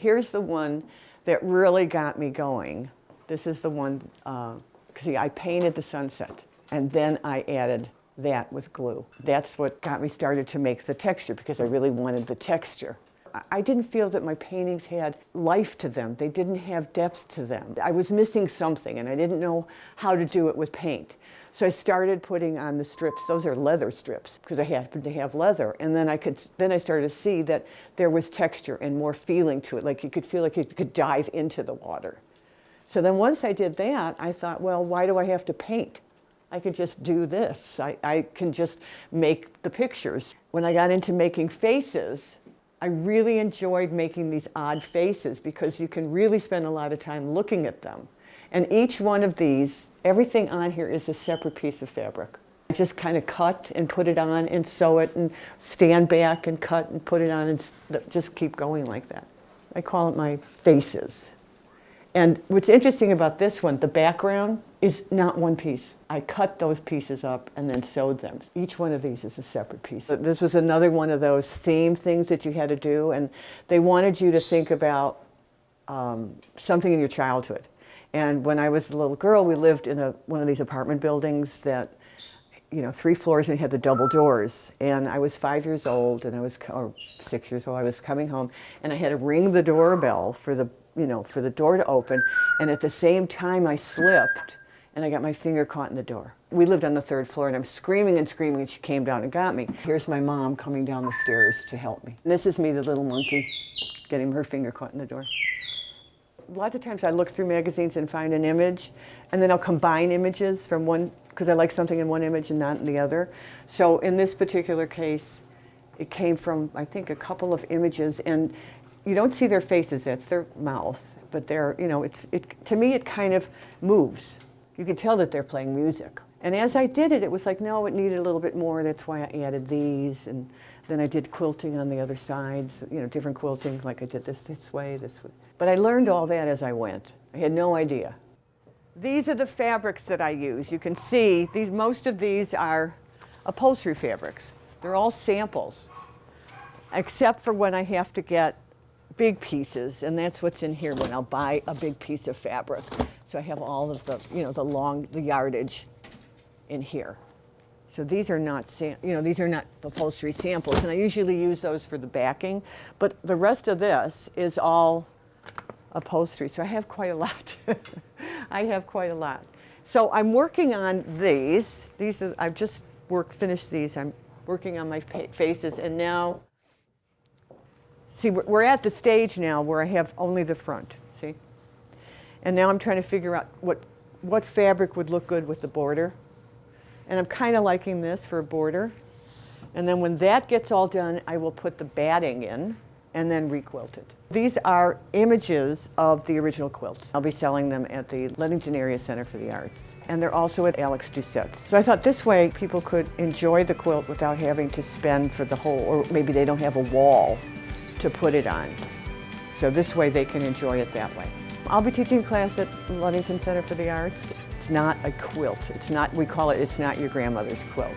Here's the one that really got me going. This is the one, see, I painted the sunset, and then I added that with glue. That's what got me started to make the texture, because I really wanted the texture. I didn't feel that my paintings had life to them. They didn't have depth to them. I was missing something, and I didn't know how to do it with paint. So I started putting on the strips. Those are leather strips, because I happened to have leather. And then I started to see that there was texture and more feeling to it. Like you could feel like you could dive into the water. So then once I did that, I thought, well, why do I have to paint? I could just do this. I can just make the pictures. When I got into making faces, I really enjoyed making these odd faces, because you can really spend a lot of time looking at them. And each one of these, everything on here is a separate piece of fabric. I just kind of cut and put it on and sew it and stand back and cut and put it on and just keep going like that. I call it my faces. And what's interesting about this one, the background is not one piece. I cut those pieces up and then sewed them. Each one of these is a separate piece. This was another one of those theme things that you had to do, and they wanted you to think about something in your childhood. And when I was a little girl, we lived in one of these apartment buildings that, 3 floors, and it had the double doors. And I was 5 years old, and or 6 years old. I was coming home, and I had to ring the doorbell for the door to open. And at the same time, I slipped, and I got my finger caught in the door. We lived on the 3rd floor, and I'm screaming and screaming, and she came down and got me. Here's my mom coming down the stairs to help me. And this is me, the little monkey, getting her finger caught in the door. Lots of times I look through magazines and find an image, and then I'll combine images from one, because I like something in one image and not in the other. So in this particular case, it came from, I think, a couple of images, and you don't see their faces, that's their mouth, but they're, to me it kind of moves. You can tell that they're playing music. And as I did it, it was like, no, it needed a little bit more, that's why I added these, and then I did quilting on the other sides, different quilting, like I did this way, this way. But I learned all that as I went. I had no idea. These are the fabrics that I use. You can see, most of these are upholstery fabrics. They're all samples, except for when I have to get big pieces, and that's what's in here when I'll buy a big piece of fabric. So I have all of the, the yardage in here. So these are not, these are not upholstery samples, and I usually use those for the backing, but the rest of this is all upholstery, so I have quite a lot. I have quite a lot. So I'm working on these. I've just finished these. I'm working on my faces, and now, see, we're at the stage now where I have only the front, see? And now I'm trying to figure out what fabric would look good with the border. And I'm kind of liking this for a border. And then when that gets all done, I will put the batting in and then requilt it. These are images of the original quilts. I'll be selling them at the Ludington Area Center for the Arts. And they're also at Alex Doucette's. So I thought this way people could enjoy the quilt without having to spend for the whole, or maybe they don't have a wall to put it on. So this way they can enjoy it that way. I'll be teaching a class at Ludington Center for the Arts. It's not a quilt. It's not, we call it, it's not your grandmother's quilt.